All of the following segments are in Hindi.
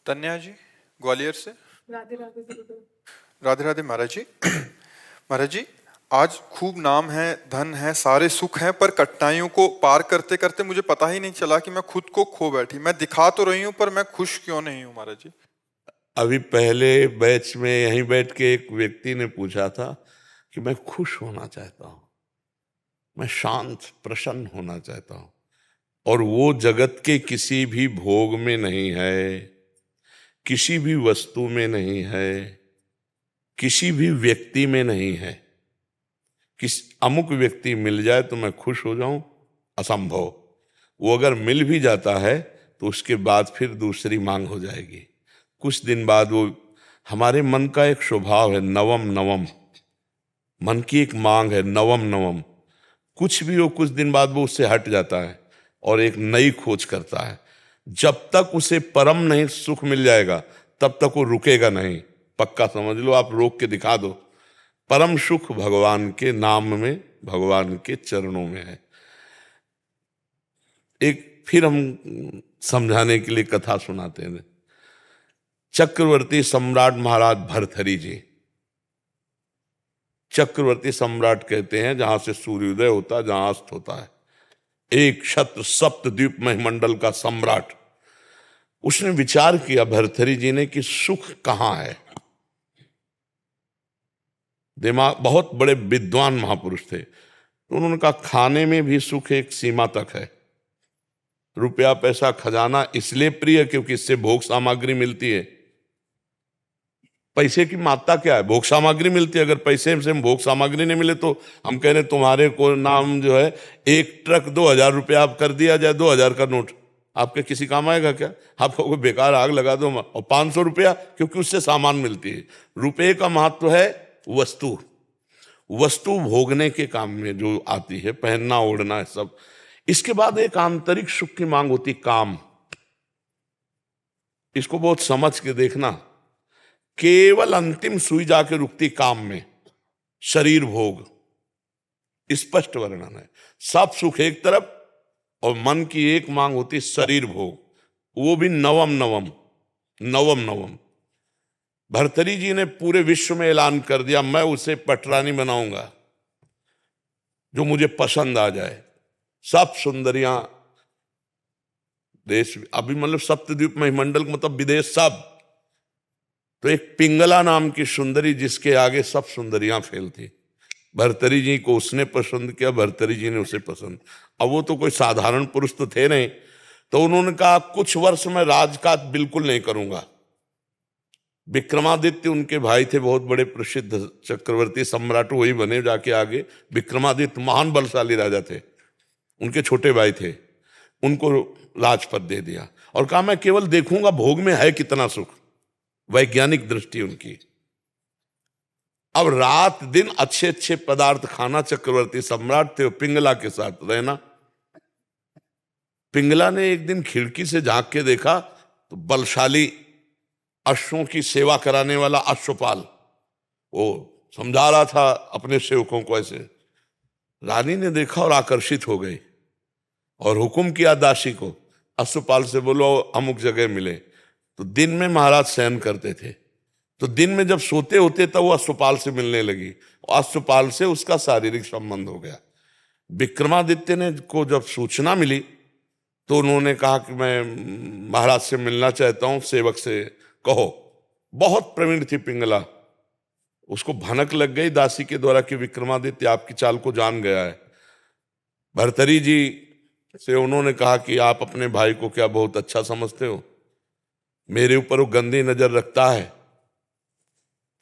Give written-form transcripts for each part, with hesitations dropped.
तन्या जी, ग्वालियर से। राधे राधे गुरुदेव। राधे राधे महाराज जी। महाराज जी, आज खूब नाम है, धन है, सारे सुख हैं, पर कठिनाइयों को पार करते करते मुझे पता ही नहीं चला कि मैं खुद को खो बैठी। मैं दिखा तो रही हूँ, पर मैं खुश क्यों नहीं हूँ महाराज जी। अभी पहले बैच में यहीं बैठ के एक व्यक्ति ने पूछा था कि मैं खुश होना चाहता हूं, मैं शांत प्रसन्न होना चाहता हूं, और वो जगत के किसी भी भोग में नहीं है, किसी भी वस्तु में नहीं है, किसी भी व्यक्ति में नहीं है। किस अमुक व्यक्ति मिल जाए तो मैं खुश हो जाऊं, असंभव। वो अगर मिल भी जाता है तो उसके बाद फिर दूसरी मांग हो जाएगी। कुछ दिन बाद वो, हमारे मन का एक स्वभाव है नवम नवम, मन की एक मांग है नवम नवम। कुछ भी हो, कुछ दिन बाद वो उससे हट जाता है और एक नई खोज करता है। जब तक उसे परम नहीं सुख मिल जाएगा तब तक वो रुकेगा नहीं। पक्का समझ लो, आप रोक के दिखा दो। परम सुख भगवान के नाम में, भगवान के चरणों में है। एक फिर हम समझाने के लिए कथा सुनाते हैं। चक्रवर्ती सम्राट महाराज भर्तहरि जी, चक्रवर्ती सम्राट कहते हैं जहां से सूर्योदय होता है, जहां अस्त होता है। एक छत्र सप्तद्वीप मंडल का सम्राट। उसने विचार किया भर्तहरि जी ने कि सुख कहां है। दिमाग, बहुत बड़े विद्वान महापुरुष थे, तो उन्होंने कहा खाने में भी सुख एक सीमा तक है। रुपया पैसा खजाना इसलिए प्रिय क्योंकि इससे भोग सामग्री मिलती है। पैसे की मात्रा क्या है? भोग सामग्री मिलती है। अगर पैसे से भोग सामग्री नहीं मिले तो हम कह रहे तुम्हारे को नाम जो है एक ट्रक 2000 रुपया आप कर दिया जाए, 2000 का नोट आपके किसी काम आएगा क्या? आपको कोई बेकार आग लगा दो। और 500 रुपया, क्योंकि उससे सामान मिलती है। रुपये का महत्व है वस्तु, वस्तु भोगने के काम में जो आती है, पहनना ओढ़ना है सब। इसके बाद एक आंतरिक सुख की मांग होती, काम। इसको बहुत समझ के देखना। केवल अंतिम सुई जाके रुकती काम में, शरीर भोग। स्पष्ट वर्णन है। सब सुख एक तरफ और मन की एक मांग होती शरीर भोग, वो भी नवम नवम, नवम नवम। भर्तहरि जी ने पूरे विश्व में ऐलान कर दिया मैं उसे पटरानी बनाऊंगा जो मुझे पसंद आ जाए। सब सुंदरियां देश, अभी मतलब सप्तद्वीप मंडल मतलब विदेश सब। तो एक पिंगला नाम की सुंदरी जिसके आगे सब सुंदरियां फेल थी। भर्तहरि जी को उसने पसंद किया, भर्तहरि जी ने उसे पसंद। अब वो तो कोई साधारण पुरुष तो थे नहीं, तो उन्होंने कहा कुछ वर्ष में राजकाज बिल्कुल नहीं करूंगा। विक्रमादित्य उनके भाई थे, बहुत बड़े प्रसिद्ध चक्रवर्ती सम्राट वही बने जाके आगे। विक्रमादित्य महान बलशाली राजा थे, उनके छोटे भाई थे। उनको राजपद दे दिया और कहा मैं केवल देखूंगा भोग में है कितना सुख। वैज्ञानिक दृष्टि उनकी। अब रात दिन अच्छे अच्छे पदार्थ खाना, चक्रवर्ती सम्राट थे, पिंगला के साथ रहना। पिंगला ने एक दिन खिड़की से झांक के देखा तो बलशाली अश्वों की सेवा कराने वाला अश्वपाल वो समझा रहा था अपने सेवकों को ऐसे। रानी ने देखा और आकर्षित हो गई और हुक्म किया दासी को, अश्वपाल से बोलो अमुक जगह मिले। तो दिन में महाराज शयन करते थे, तो दिन में जब सोते होते तब वो अश्वपाल से मिलने लगी और अश्वपाल से उसका शारीरिक संबंध हो गया। विक्रमादित्य ने को जब सूचना मिली तो उन्होंने कहा कि मैं महाराज से मिलना चाहता हूं, सेवक से कहो। बहुत प्रवीण थी पिंगला, उसको भनक लग गई दासी के द्वारा कि विक्रमादित्य आपकी चाल को जान गया है। भर्तहरि जी से उन्होंने कहा कि आप अपने भाई को क्या बहुत अच्छा समझते हो? मेरे ऊपर वो गंदी नजर रखता है।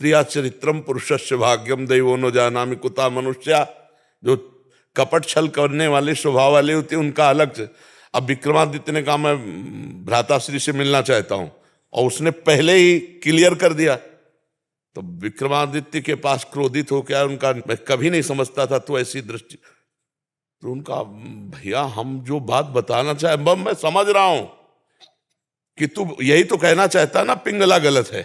प्रिया चरित्रम पुरुषस्य भाग्यम दैवो न जानामि कुता मनुष्या। जो कपट छल करने वाले स्वभाव वाले होते हैं उनका अलग से। अब विक्रमादित्य ने कहा मैं भ्राताश्री से मिलना चाहता हूं और उसने पहले ही क्लियर कर दिया। तो विक्रमादित्य के पास क्रोधित हो क्या, उनका मैं कभी नहीं समझता था तो ऐसी दृष्टि। तो उनका भैया हम जो बात बताना चाहे मैं समझ रहा हूं कि तू यही तो कहना चाहता ना पिंगला गलत है।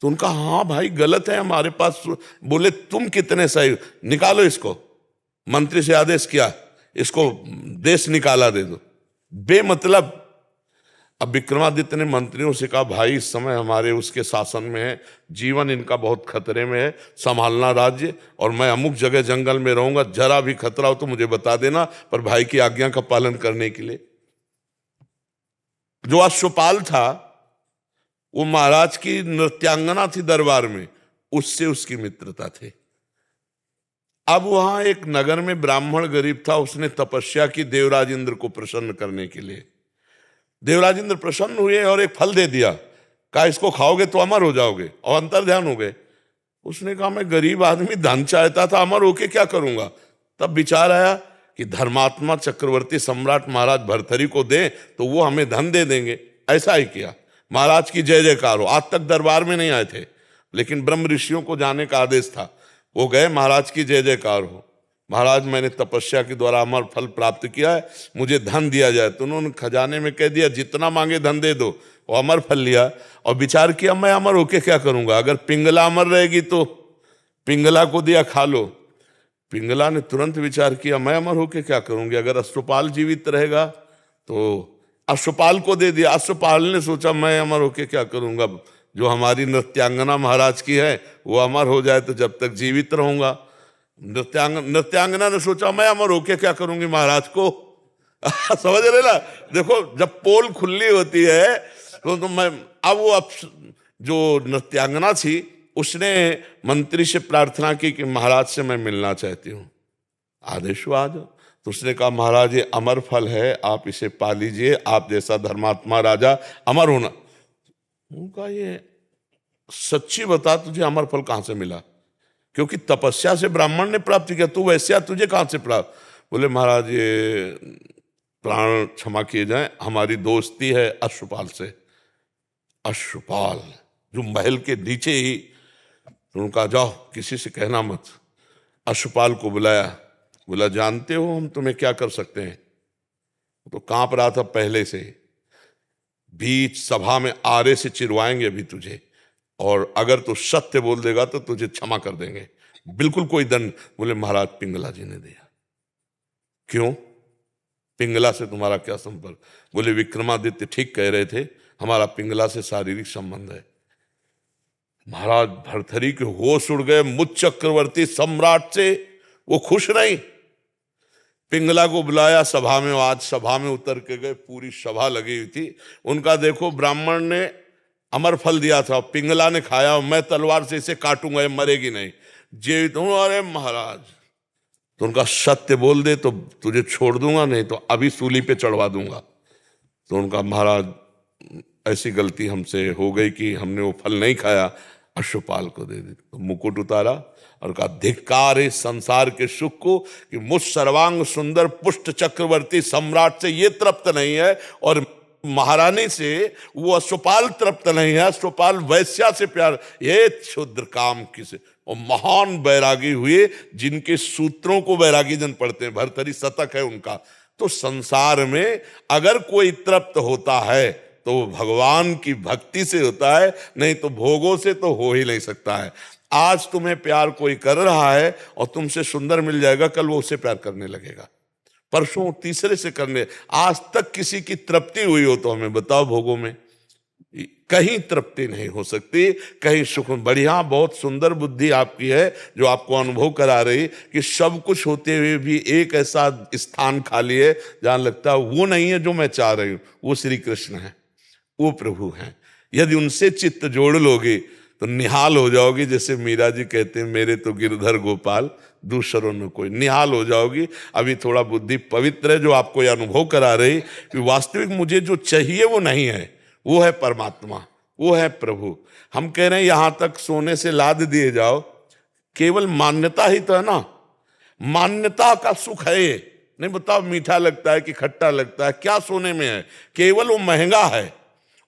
तो उनका हाँ भाई गलत है हमारे पास। बोले तुम कितने सही, निकालो इसको। मंत्री से आदेश किया इसको देश निकाला दे दो। बेमतलब अब विक्रमादित्य ने मंत्रियों से कहा, भाई इस समय हमारे उसके शासन में है, जीवन इनका बहुत खतरे में है, संभालना राज्य, और मैं अमुक जगह जंगल में रहूंगा, जरा भी खतरा हो तो मुझे बता देना, पर भाई की आज्ञा का पालन करने के लिए। जो अश्वपाल था वो महाराज की नृत्यांगना थी दरबार में, उससे उसकी मित्रता थी। अब वहां एक नगर में ब्राह्मण गरीब था, उसने तपस्या की देवराज इंद्र को प्रसन्न करने के लिए। देवराज इंद्र प्रसन्न हुए और एक फल दे दिया, कहा इसको खाओगे तो अमर हो जाओगे, और अंतर ध्यान हो गए। उसने कहा मैं गरीब आदमी धन चाहता था, अमर होके क्या करूंगा। तब विचार आया कि धर्मात्मा चक्रवर्ती सम्राट महाराज भर्तरी को दें तो वो हमें धन दे देंगे। ऐसा ही किया, महाराज की जय जयकार हो। आज तक दरबार में नहीं आए थे, लेकिन ब्रह्म ऋषियों को जाने का आदेश था, वो गए, महाराज की जय जयकार हो, महाराज मैंने तपस्या के द्वारा अमर फल प्राप्त किया है, मुझे धन दिया जाए। तो उन्होंने खजाने में कह दिया जितना मांगे धन दे दो। वो अमर फल लिया और विचार किया मैं अमर होके क्या करूंगा, अगर पिंगला अमर रहेगी तो पिंगला को दिया खा लो। पिंगला ने तुरंत विचार किया मैं अमर होके क्या करूंगी, अगर अश्वपाल जीवित रहेगा तो अश्वपाल को दे दिया। अश्वपाल ने सोचा मैं अमर होके क्या करूंगा, जो हमारी नृत्यांगना महाराज की है वो अमर हो जाए तो जब तक जीवित रहूंगा। नृत्यांगना ने सोचा मैं अमर होके क्या करूंगी महाराज को। समझ रहे ना, देखो जब पोल खुली होती है तो मैं अब वो जो नृत्यांगना थी उसने मंत्री से प्रार्थना की कि महाराज से मैं मिलना चाहती हूँ, आदेश हुआ आ जाओ। तो उसने कहा महाराज ये अमर फल है, आप इसे पा लीजिए, आप जैसा धर्मात्मा राजा अमर होना। उनका ये सच्ची बता तुझे अमर फल कहां से मिला, क्योंकि तपस्या से ब्राह्मण ने प्राप्त किया, तू वैश्या तुझे कहां से प्राप्त। बोले महाराज ये प्राण क्षमा किए जाएं, हमारी दोस्ती है अश्वपाल से। अश्वपाल जो महल के नीचे ही, तो उनका जाओ किसी से कहना मत। अश्वपाल को बुलाया, बोला जानते हो हम तुम्हें क्या कर सकते हैं। तो कांप रहा था पहले से, बीच सभा में आरे से चिरवाएंगे अभी तुझे, और अगर तू सत्य बोल देगा तो तुझे क्षमा कर देंगे, बिल्कुल कोई दंड। बोले महाराज पिंगला जी ने दिया। क्यों, पिंगला से तुम्हारा क्या संपर्क। बोले विक्रमादित्य ठीक कह रहे थे, हमारा पिंगला से शारीरिक संबंध है। महाराज भर्तरी के होश उड़ गए, मुझ चक्रवर्ती सम्राट से वो खुश नहीं। पिंगला को बुलाया सभा में, आज सभा में उतर के गए, पूरी सभा लगी हुई थी। उनका देखो ब्राह्मण ने अमर फल दिया था, पिंगला ने खाया, मैं तलवार से इसे काटूंगा, ये मरेगी नहीं, जीवित हूं। अरे महाराज, तो उनका सत्य बोल दे तो तुझे छोड़ दूंगा, नहीं तो अभी सूली पे चढ़वा दूंगा। तो उनका महाराज ऐसी गलती हमसे हो गई कि हमने वो फल नहीं खाया, अश्वपाल को दे दी। तो मुकुट उतारा और कहा धिक्कार है संसार के सुख को कि मुझ सर्वांग सुंदर पुष्ट चक्रवर्ती सम्राट से ये तृप्त नहीं है, और महारानी से वो अश्वपाल तृप्त नहीं है, अश्वपाल वैश्या से प्यार, ये क्षुद्र काम किसे। और महान बैरागी हुए जिनके सूत्रों को बैरागी जन पढ़ते हैं, भर्तरी शतक है उनका। तो संसार में अगर कोई तृप्त होता है तो वो भगवान की भक्ति से होता है, नहीं तो भोगों से तो हो ही नहीं सकता है। आज तुम्हें प्यार कोई कर रहा है और तुमसे सुंदर मिल जाएगा, कल वो उससे प्यार करने लगेगा, परसों तीसरे से करने। आज तक किसी की तृप्ति हुई हो तो हमें बताओ, भोगों में कहीं तृप्ति नहीं हो सकती, कहीं सुख। बढ़िया, बहुत सुंदर बुद्धि आपकी है जो आपको अनुभव करा रही कि सब कुछ होते हुए भी एक ऐसा स्थान खाली है जहां लगता है वो नहीं है जो मैं चाह रही हूं। वो श्री कृष्ण है, वो प्रभु हैं। यदि उनसे चित्त जोड़ लोगे तो निहाल हो जाओगी। जैसे मीरा जी कहते हैं मेरे तो गिरधर गोपाल दूसरों में कोई, निहाल हो जाओगी। अभी थोड़ा बुद्धि पवित्र है जो आपको यह अनुभव करा रही कि वास्तविक मुझे जो चाहिए वो नहीं है, वो है परमात्मा, वो है प्रभु। हम कह रहे हैं यहां तक सोने से लाद दिए जाओ, केवल मान्यता ही तो है ना, मान्यता का सुख है ये। नहीं बताओ मीठा लगता है कि खट्टा लगता है, क्या सोने में है, केवल वो महंगा है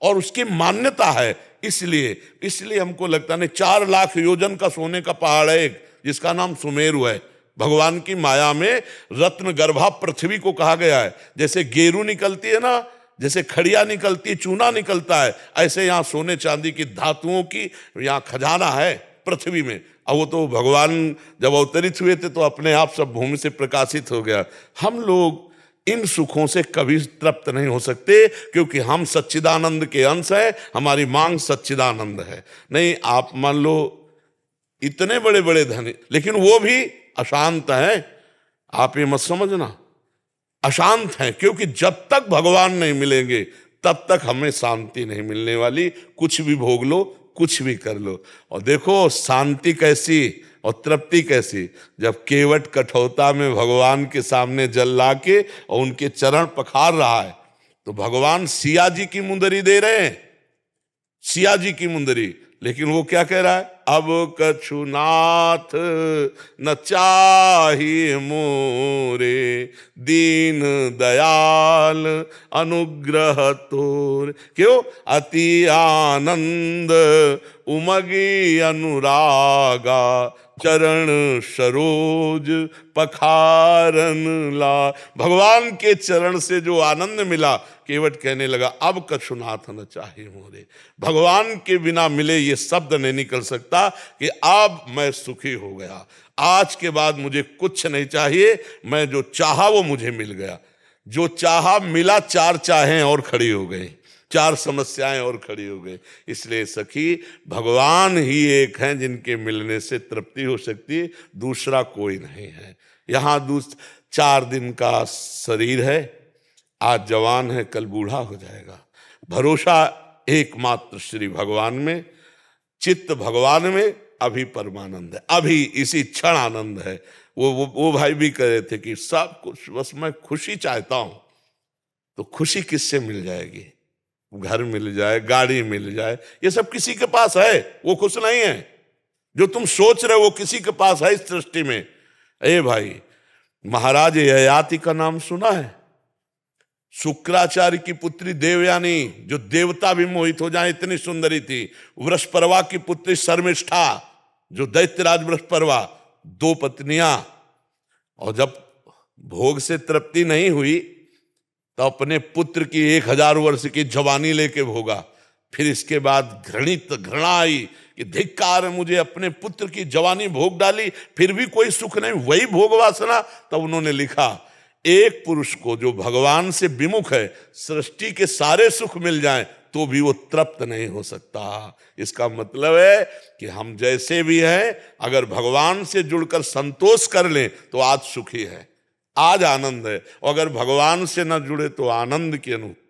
और उसकी मान्यता है। इसलिए हमको लगता नहीं, 4 लाख योजन का सोने का पहाड़ है एक, जिसका नाम सुमेरु है। भगवान की माया में रत्न गर्भा पृथ्वी को कहा गया है। जैसे गेरू निकलती है ना, जैसे खड़िया निकलती, चूना निकलता है, ऐसे यहाँ सोने चांदी की धातुओं की यहाँ खजाना है पृथ्वी में। अब वो तो भगवान जब अवतरित हुए थे तो अपने आप सब भूमि से प्रकाशित हो गया। हम लोग इन सुखों से कभी तृप्त नहीं हो सकते, क्योंकि हम सच्चिदानंद के अंश है, हमारी मांग सच्चिदानंद है। नहीं, आप मान लो इतने बड़े बड़े धनी, लेकिन वो भी अशांत हैं। आप ये मत समझना, अशांत हैं, क्योंकि जब तक भगवान नहीं मिलेंगे तब तक हमें शांति नहीं मिलने वाली। कुछ भी भोग लो, कुछ भी कर लो, और देखो शांति कैसी और तृप्ति कैसी, जब केवट कठौता में भगवान के सामने जल ला के और उनके चरण पखार रहा है, तो भगवान सिया जी की मुंदरी दे रहे हैं, सिया जी की मुंदरी। लेकिन वो क्या कह रहा है, अब कछु नाथ न चाहिए मोरे, दीन दयाल अनुग्रह तोर। क्यों? अति आनंद उमगी अनुरागा, चरण सरोज पखारन ला। भगवान के चरण से जो आनंद मिला, केवट कहने लगा अब कछुनाथ न चाहे मोरे। भगवान के बिना मिले ये शब्द नहीं निकल सकता कि अब मैं सुखी हो गया, आज के बाद मुझे कुछ नहीं चाहिए, मैं जो चाहा वो मुझे मिल गया। जो चाहा मिला, चार चाहें और खड़ी हो गई, चार समस्याएं और खड़ी हो गई। इसलिए सखी, भगवान ही एक हैं जिनके मिलने से तृप्ति हो सकती है, दूसरा कोई नहीं है। यहाँ 4 दिन का शरीर है, आज जवान है कल बूढ़ा हो जाएगा। भरोसा एकमात्र श्री भगवान में, चित्त भगवान में, अभी परमानंद है, अभी इसी क्षण आनंद है। वो भाई भी कह रहे थे कि सब कुछ बस मैं खुशी चाहता हूं, तो खुशी किससे मिल जाएगी? घर मिल जाए, गाड़ी मिल जाए, ये सब किसी के पास है, वो खुश नहीं है। जो तुम सोच रहे हो वो किसी के पास है इस सृष्टि में। ए भाई, महाराज ययाति का नाम सुना है? शुक्राचार्य की पुत्री देवयानी, जो देवता भी मोहित हो जाए इतनी सुंदरी थी। वृषपर्वा की पुत्री शर्मिष्ठा, जो दैत्यराज वृषपर्वा, 2 पत्नियां। और जब भोग से तृप्ति नहीं हुई तो अपने पुत्र की 1000 वर्ष की जवानी लेके भोगा। फिर इसके बाद घृणा आई कि धिक्कार, मुझे अपने पुत्र की जवानी भोग डाली, फिर भी कोई सुख नहीं, वही भोग वासना। तब उन्होंने लिखा, एक पुरुष को जो भगवान से विमुख है, सृष्टि के सारे सुख मिल जाएं तो भी वो तृप्त नहीं हो सकता। इसका मतलब है कि हम जैसे भी हैं, अगर भगवान से जुड़कर संतोष कर लें तो आज सुखी है, आज आनंद है। और अगर भगवान से न जुड़े तो आनंद की अनुभूति